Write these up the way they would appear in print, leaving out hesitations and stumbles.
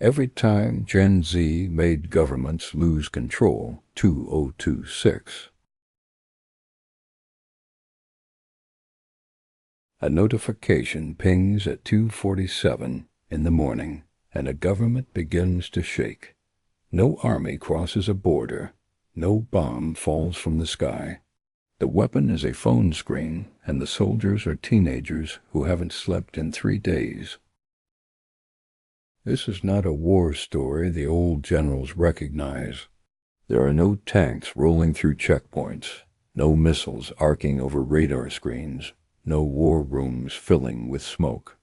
Every time Gen Z made governments lose control. 2026. A notification pings at 2:47 in the morning, and a government begins to shake. No army crosses a border. No bomb falls from the sky. The weapon is a phone screen, and the soldiers are teenagers who haven't slept in 3 days. This is not a war story the old generals recognize. There are no tanks rolling through checkpoints, no missiles arcing over radar screens, no war rooms filling with smoke.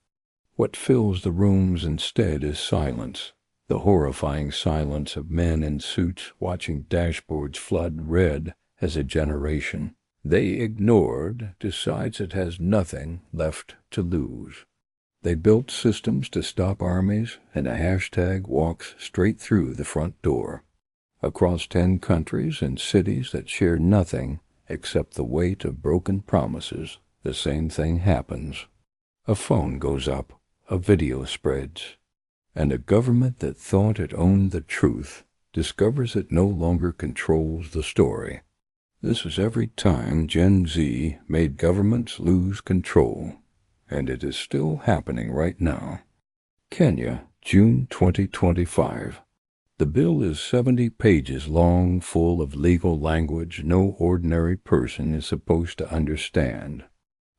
What fills the rooms instead is silence, the horrifying silence of men in suits watching dashboards flood red as a generation they ignored decides it has nothing left to lose. They built systems to stop armies, and a hashtag walks straight through the front door. Across 10 countries and cities that share nothing except the weight of broken promises, the same thing happens. A phone goes up, a video spreads, and a government that thought it owned the truth discovers it no longer controls the story. This is every time Gen Z made governments lose control. And it is still happening right now. Kenya, June 2025. The bill is 70 pages long, full of legal language no ordinary person is supposed to understand.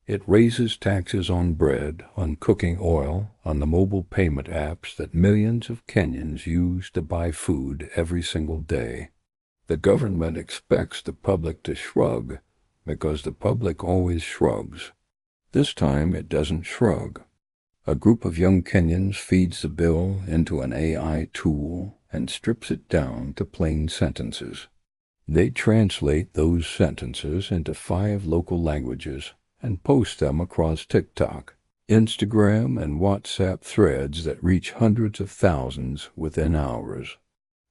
It raises taxes on bread, on cooking oil, on the mobile payment apps that millions of Kenyans use to buy food every single day. The government expects the public to shrug, because the public always shrugs. This time it doesn't shrug. A group of young Kenyans feeds the bill into an AI tool and strips it down to plain sentences. They translate those sentences into 5 local languages and post them across TikTok, Instagram, and WhatsApp threads that reach hundreds of thousands within hours.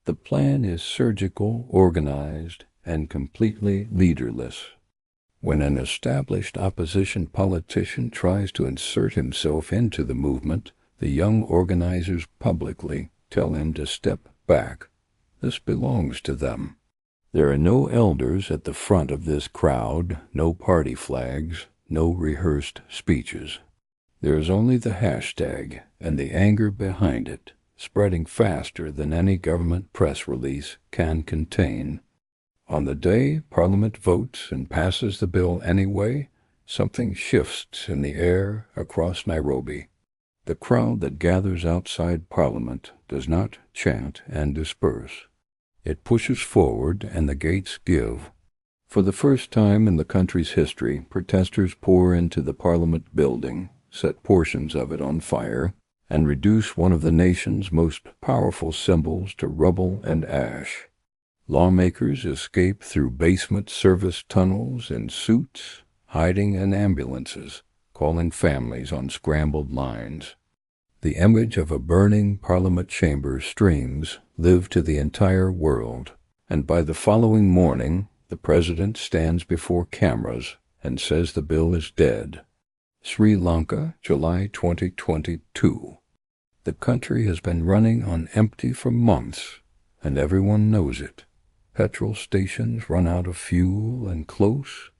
The plan is surgical, organized, and completely leaderless. When an established opposition politician tries to insert himself into the movement, the young organizers publicly tell him to step back. This belongs to them. There are no elders at the front of this crowd, no party flags, no rehearsed speeches. There is only the hashtag and the anger behind it, spreading faster than any government press release can contain. On the day Parliament votes and passes the bill anyway, something shifts in the air across Nairobi. The crowd that gathers outside Parliament does not chant and disperse. It pushes forward and the gates give. For the first time in the country's history, protesters pour into the Parliament building, set portions of it on fire, and reduce one of the nation's most powerful symbols to rubble and ash. Lawmakers escape through basement service tunnels in suits, hiding in ambulances, calling families on scrambled lines. The image of a burning Parliament chamber streams live to the entire world, and by the following morning, the President stands before cameras and says the bill is dead. Sri Lanka, July 2022. The country has been running on empty for months, and everyone knows it. Petrol stations run out of fuel and close.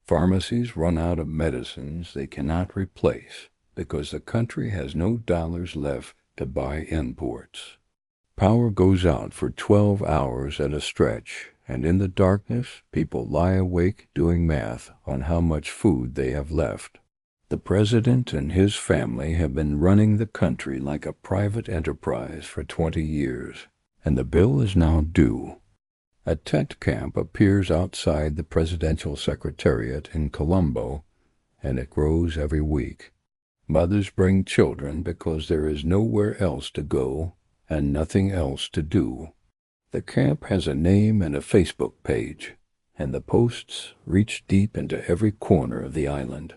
Pharmacies run out of medicines they cannot replace because the country has no dollars left to buy imports. Power goes out for 12 hours at a stretch, and in the darkness, people lie awake doing math on how much food they have left. The president and his family have been running the country like a private enterprise for 20 years, and the bill is now due. A tent camp appears outside the presidential secretariat in Colombo, and it grows every week. Mothers bring children because there is nowhere else to go and nothing else to do. The camp has a name and a Facebook page, and the posts reach deep into every corner of the island.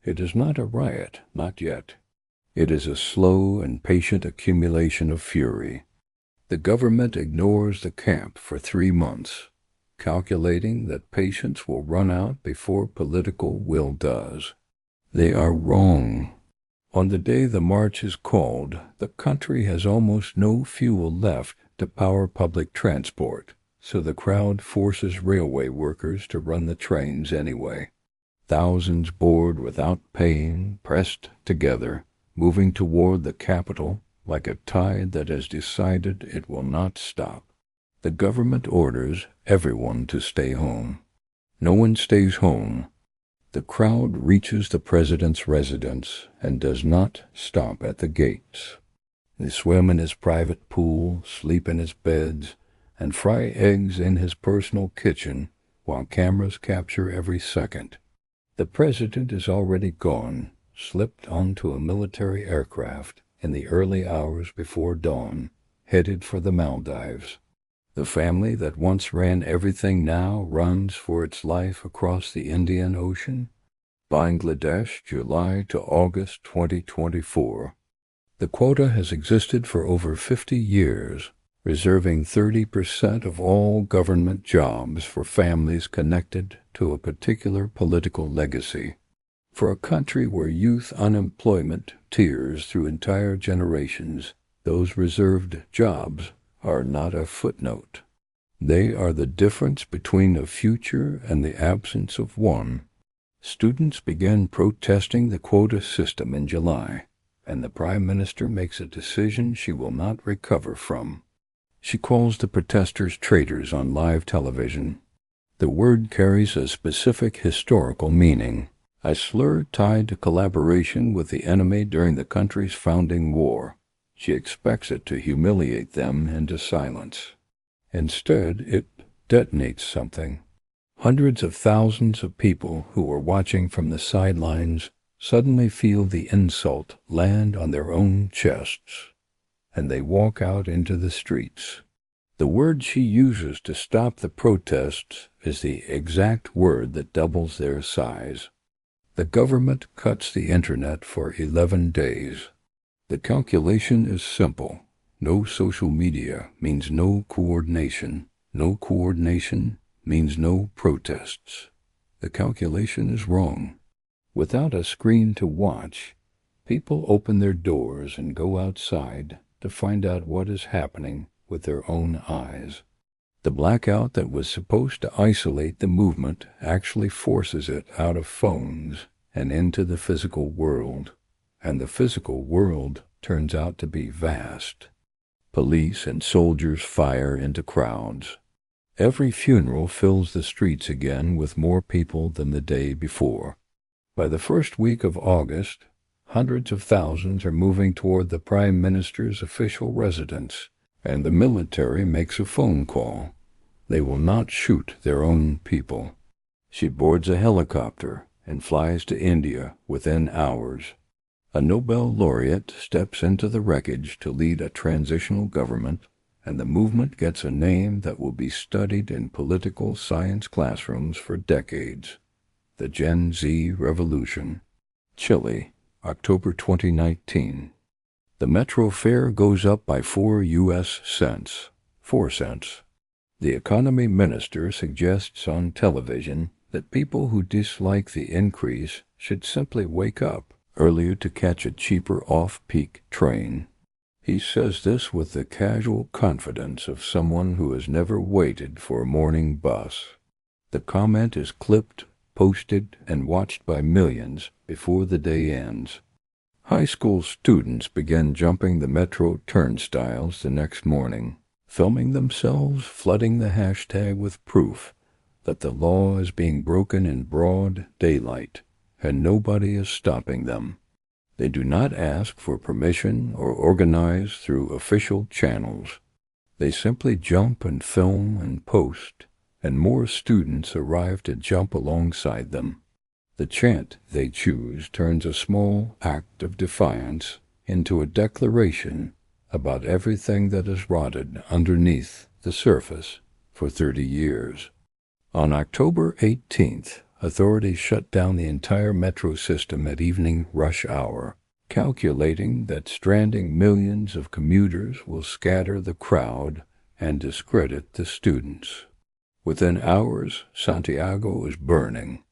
It is not a riot, not yet. It is a slow and patient accumulation of fury. The government ignores the camp for 3 months, calculating that patience will run out before political will does. They are wrong. On the day the march is called, the country has almost no fuel left to power public transport, so the crowd forces railway workers to run the trains anyway. Thousands board without paying, pressed together, moving toward the capital like a tide that has decided it will not stop. The government orders everyone to stay home. No one stays home. The crowd reaches the president's residence and does not stop at the gates. They swim in his private pool, sleep in his beds, and fry eggs in his personal kitchen while cameras capture every second. The president is already gone, slipped onto a military aircraft in the early hours before dawn, headed for the Maldives. The family that once ran everything now runs for its life across the Indian Ocean. Bangladesh, July to August 2024. The quota has existed for over 50 years, reserving 30% of all government jobs for families connected to a particular political legacy. For a country where youth unemployment tears through entire generations, those reserved jobs are not a footnote. They are the difference between a future and the absence of one. Students began protesting the quota system in July, and the Prime Minister makes a decision she will not recover from. She calls the protesters traitors on live television. The word carries a specific historical meaning, a slur tied to collaboration with the enemy during the country's founding war. She expects it to humiliate them into silence. Instead, it detonates something. Hundreds of thousands of people who were watching from the sidelines suddenly feel the insult land on their own chests, and they walk out into the streets. The word she uses to stop the protests is the exact word that doubles their size. The government cuts the internet for 11 days. The calculation is simple. No social media means no coordination. No coordination means no protests. The calculation is wrong. Without a screen to watch, people open their doors and go outside to find out what is happening with their own eyes. The blackout that was supposed to isolate the movement actually forces it out of phones and into the physical world. And the physical world turns out to be vast. Police and soldiers fire into crowds. Every funeral fills the streets again with more people than the day before. By the first week of August, hundreds of thousands are moving toward the Prime Minister's official residence, and the military makes a phone call. They will not shoot their own people. She boards a helicopter and flies to India within hours. A Nobel laureate steps into the wreckage to lead a transitional government, and the movement gets a name that will be studied in political science classrooms for decades. The Gen Z Revolution. Chile, October 2019. The metro fare goes up by 4 U.S. cents. 4 cents. The economy minister suggests on television that people who dislike the increase should simply wake up earlier to catch a cheaper off-peak train. He says this with the casual confidence of someone who has never waited for a morning bus. The comment is clipped, posted, and watched by millions before the day ends. High school students began jumping the metro turnstiles the next morning, filming themselves, flooding the hashtag with proof that the law is being broken in broad daylight, and nobody is stopping them. They do not ask for permission or organize through official channels. They simply jump and film and post, and more students arrive to jump alongside them. The chant they choose turns a small act of defiance into a declaration about everything that has rotted underneath the surface for 30 years. On October 18th, authorities shut down the entire metro system at evening rush hour, calculating that stranding millions of commuters will scatter the crowd and discredit the students. Within hours, Santiago is burning.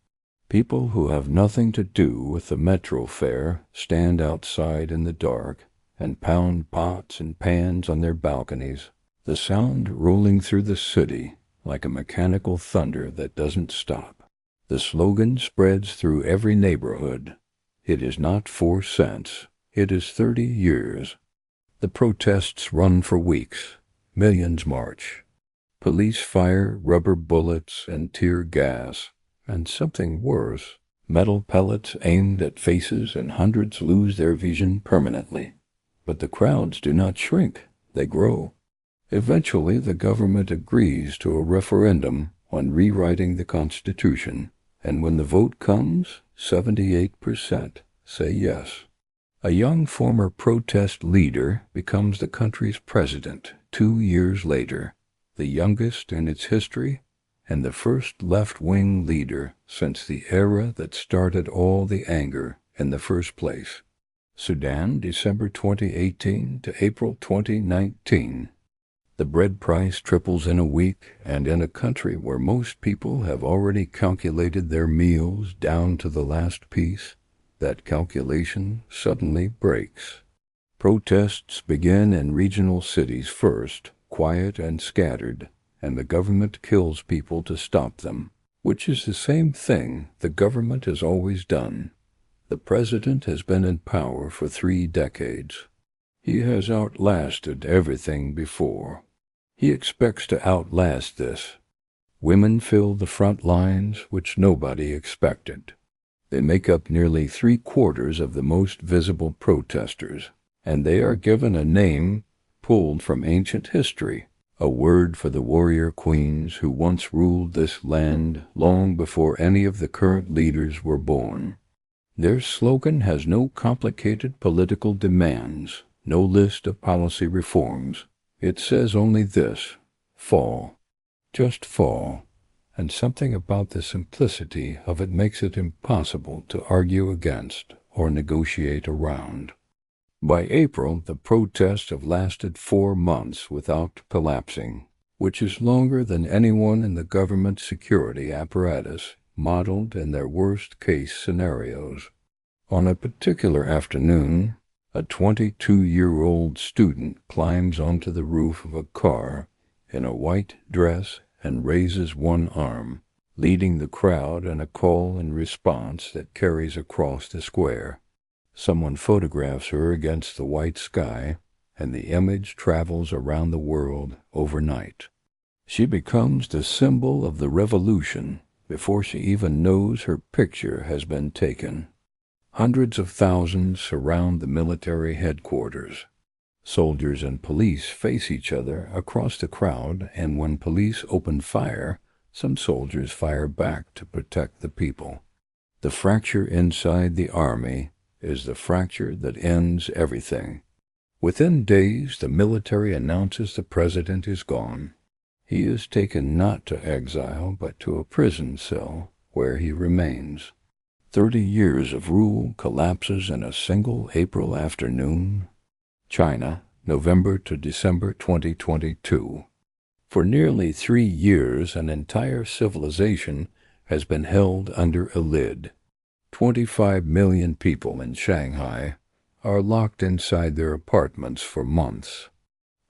People who have nothing to do with the metro fare stand outside in the dark and pound pots and pans on their balconies, the sound rolling through the city like a mechanical thunder that doesn't stop. The slogan spreads through every neighborhood. It is not 4 cents. It is 30 years. The protests run for weeks. Millions march. Police fire rubber bullets and tear gas, and something worse, metal pellets aimed at faces, and hundreds lose their vision permanently. But the crowds do not shrink. They grow. Eventually, the government agrees to a referendum on rewriting the Constitution, and when the vote comes, 78% say yes. A young former protest leader becomes the country's president 2 years later, the youngest in its history, and the first left-wing leader since the era that started all the anger in the first place. Sudan, December 2018 to April 2019. The bread price triples in a week, and in a country where most people have already calculated their meals down to the last piece, that calculation suddenly breaks. Protests begin in regional cities first, quiet and scattered, and the government kills people to stop them, which is the same thing the government has always done. The president has been in power for 3 decades. He has outlasted everything before. He expects to outlast this. Women fill the front lines, which nobody expected. They make up nearly 3/4 of the most visible protesters, and they are given a name pulled from ancient history, a word for the warrior queens who once ruled this land long before any of the current leaders were born. Their slogan has no complicated political demands, no list of policy reforms. It says only this: fall. Just fall. And something about the simplicity of it makes it impossible to argue against or negotiate around. By April, the protests have lasted 4 months without collapsing, which is longer than anyone in the government security apparatus modeled in their worst-case scenarios. On a particular afternoon, a 22-year-old student climbs onto the roof of a car in a white dress and raises one arm, leading the crowd in a call and response that carries across the square. Someone photographs her against the white sky, and the image travels around the world overnight. She becomes the symbol of the revolution before she even knows her picture has been taken. Hundreds of thousands surround the military headquarters. Soldiers and police face each other across the crowd, and when police open fire, some soldiers fire back to protect the people. The fracture inside the army is the fracture that ends everything. Within days, the military announces the president is gone. He is taken not to exile, but to a prison cell, where he remains. 30 years of rule collapses in a single April afternoon. China, November to December 2022. For nearly 3 years, an entire civilization has been held under a lid. 25 million people in Shanghai are locked inside their apartments for months.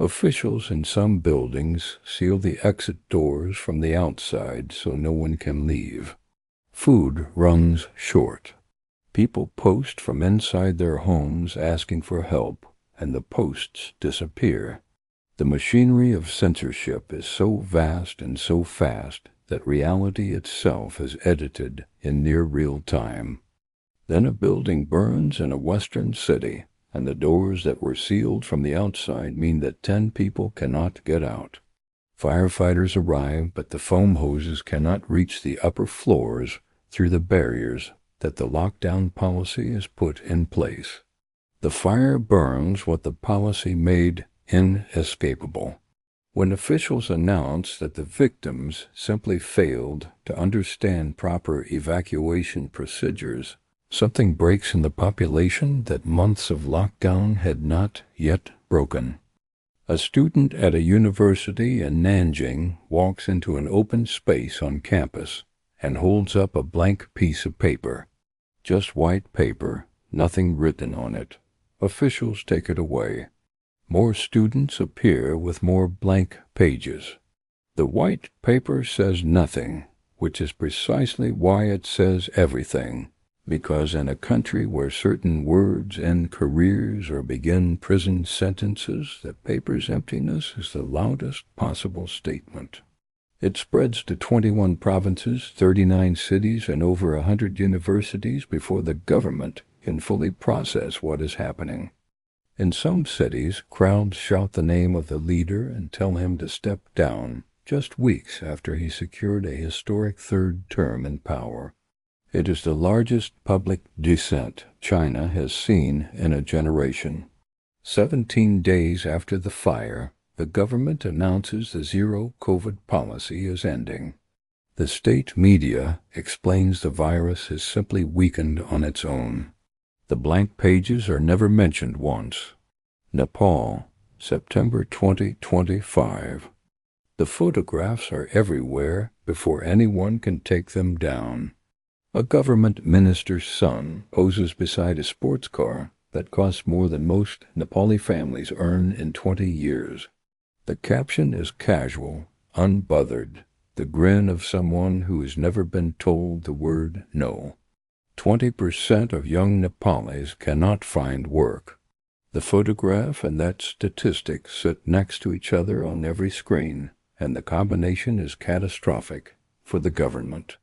Officials in some buildings seal the exit doors from the outside so no one can leave. Food runs short. People post from inside their homes asking for help, and the posts disappear. The machinery of censorship is so vast and so fast that reality itself is edited in near real time. Then a building burns in a western city, and the doors that were sealed from the outside mean that 10 people cannot get out. Firefighters arrive, but the foam hoses cannot reach the upper floors through the barriers that the lockdown policy has put in place. The fire burns what the policy made inescapable. When officials announce that the victims simply failed to understand proper evacuation procedures, something breaks in the population that months of lockdown had not yet broken. A student at a university in Nanjing walks into an open space on campus and holds up a blank piece of paper. Just white paper, nothing written on it. Officials take it away. More students appear with more blank pages. The white paper says nothing, which is precisely why it says everything, because in a country where certain words end careers or begin prison sentences, the paper's emptiness is the loudest possible statement. It spreads to 21 provinces, 39 cities, and over 100 universities before the government can fully process what is happening. In some cities, crowds shout the name of the leader and tell him to step down just weeks after he secured a historic third term in power. It is the largest public dissent China has seen in a generation. 17 days after the fire, the government announces the zero-COVID policy is ending. The state media explains the virus has simply weakened on its own. The blank pages are never mentioned once. Nepal, September 2025. The photographs are everywhere before anyone can take them down. A government minister's son poses beside a sports car that costs more than most Nepali families earn in 20 years. The caption is casual, unbothered, the grin of someone who has never been told the word no. 20% of young Nepalis cannot find work. The photograph and that statistic sit next to each other on every screen, and the combination is catastrophic for the government.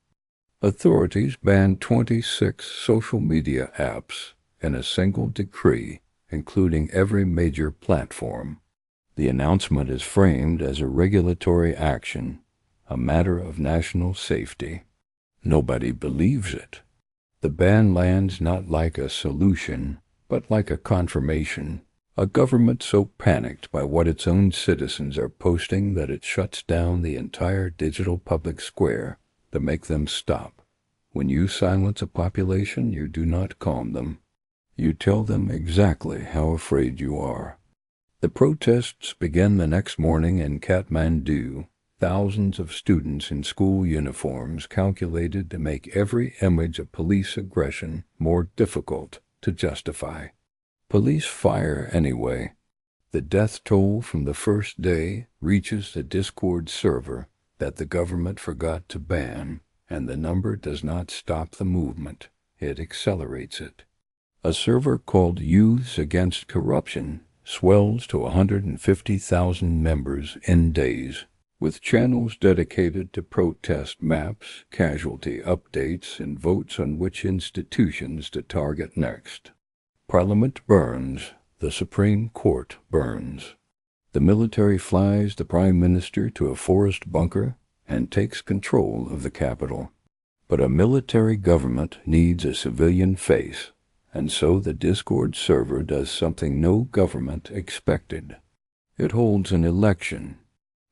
Authorities banned 26 social media apps in a single decree, including every major platform. The announcement is framed as a regulatory action, a matter of national safety. Nobody believes it. The ban lands not like a solution, but like a confirmation. A government so panicked by what its own citizens are posting that it shuts down the entire digital public square to make them stop. When you silence a population, you do not calm them. You tell them exactly how afraid you are. The protests begin the next morning in Kathmandu. Thousands of students in school uniforms calculated to make every image of police aggression more difficult to justify. Police fire anyway. The death toll from the first day reaches the Discord server that the government forgot to ban, and the number does not stop the movement, it accelerates it. A server called Youths Against Corruption swells to 150,000 members in days, with channels dedicated to protest maps, casualty updates, and votes on which institutions to target next. Parliament burns, the Supreme Court burns. The military flies the Prime Minister to a forest bunker and takes control of the capital. But a military government needs a civilian face, and so the Discord server does something no government expected. It holds an election.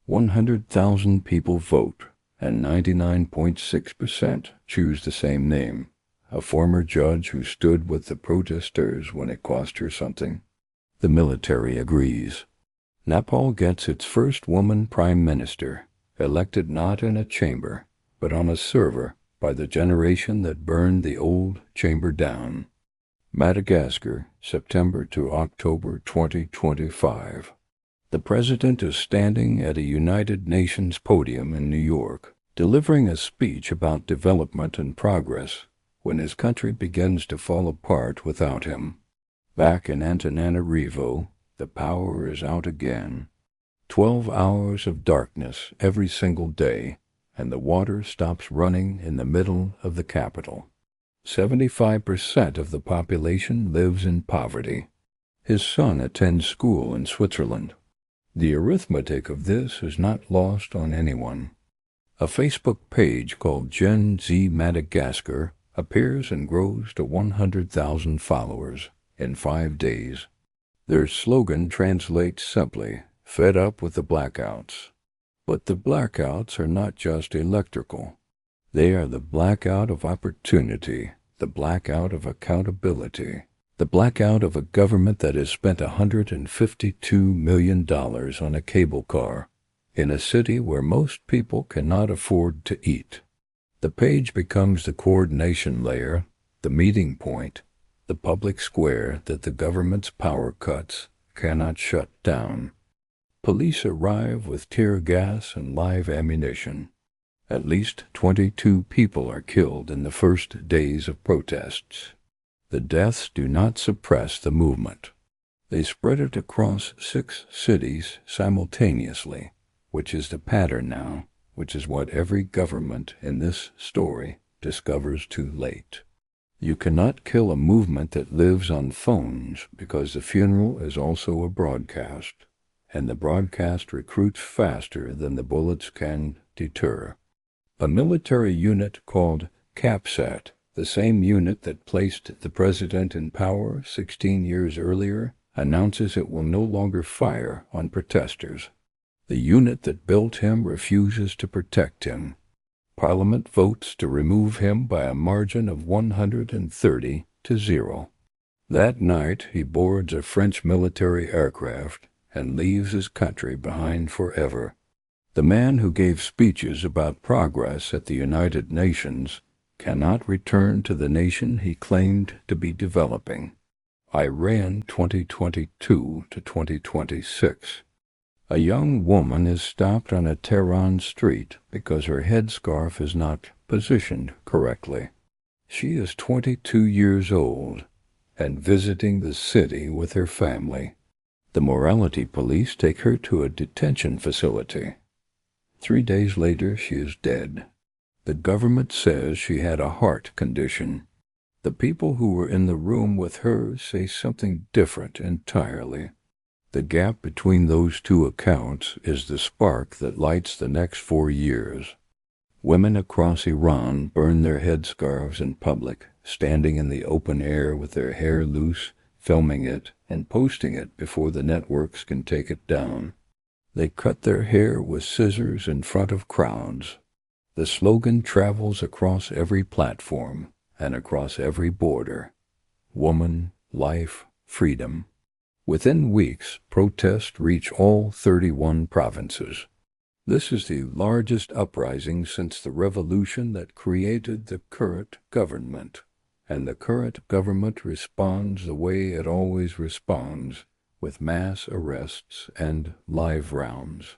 100,000 people vote, and 99.6% choose the same name, a former judge who stood with the protesters when it cost her something. The military agrees. Nepal gets its first woman prime minister, elected not in a chamber, but on a server by the generation that burned the old chamber down. Madagascar, September to October 2025. The president is standing at a United Nations podium in New York, delivering a speech about development and progress, when his country begins to fall apart without him. Back in Antananarivo, the power is out again. 12 hours of darkness every single day, and the water stops running in the middle of the capital. 75% of the population lives in poverty. His son attends school in Switzerland. The arithmetic of this is not lost on anyone. A Facebook page called Gen Z Madagascar appears and grows to 100,000 followers in 5 days. Their slogan translates simply, "Fed up with the blackouts." But the blackouts are not just electrical. They are the blackout of opportunity, the blackout of accountability, the blackout of a government that has spent $152 million on a cable car in a city where most people cannot afford to eat. The page becomes the coordination layer, the meeting point, the public square that the government's power cuts cannot shut down. Police arrive with tear gas and live ammunition. At least 22 people are killed in the first days of protests. The deaths do not suppress the movement. They spread it across 6 cities simultaneously, which is the pattern now, which is what every government in this story discovers too late. You cannot kill a movement that lives on phones because the funeral is also a broadcast, and the broadcast recruits faster than the bullets can deter. A military unit called CAPSAT, the same unit that placed the president in power 16 years earlier, announces it will no longer fire on protesters. The unit that built him refuses to protect him. Parliament votes to remove him by a margin of 130 to 0. That night he boards a French military aircraft and leaves his country behind forever. The man who gave speeches about progress at the United Nations cannot return to the nation he claimed to be developing. Iran 2022 to 2026. A young woman is stopped on a Tehran street because her headscarf is not positioned correctly. She is 22 years old and visiting the city with her family. The morality police take her to a detention facility. 3 days later, she is dead. The government says she had a heart condition. The people who were in the room with her say something different entirely. The gap between those two accounts is the spark that lights the next 4 years. Women across Iran burn their headscarves in public, standing in the open air with their hair loose, filming it and posting it before the networks can take it down. They cut their hair with scissors in front of crowds. The slogan travels across every platform and across every border. Woman, life, freedom. Within weeks, protests reach all 31 provinces. This is the largest uprising since the revolution that created the current government. And the current government responds the way it always responds, with mass arrests and live rounds.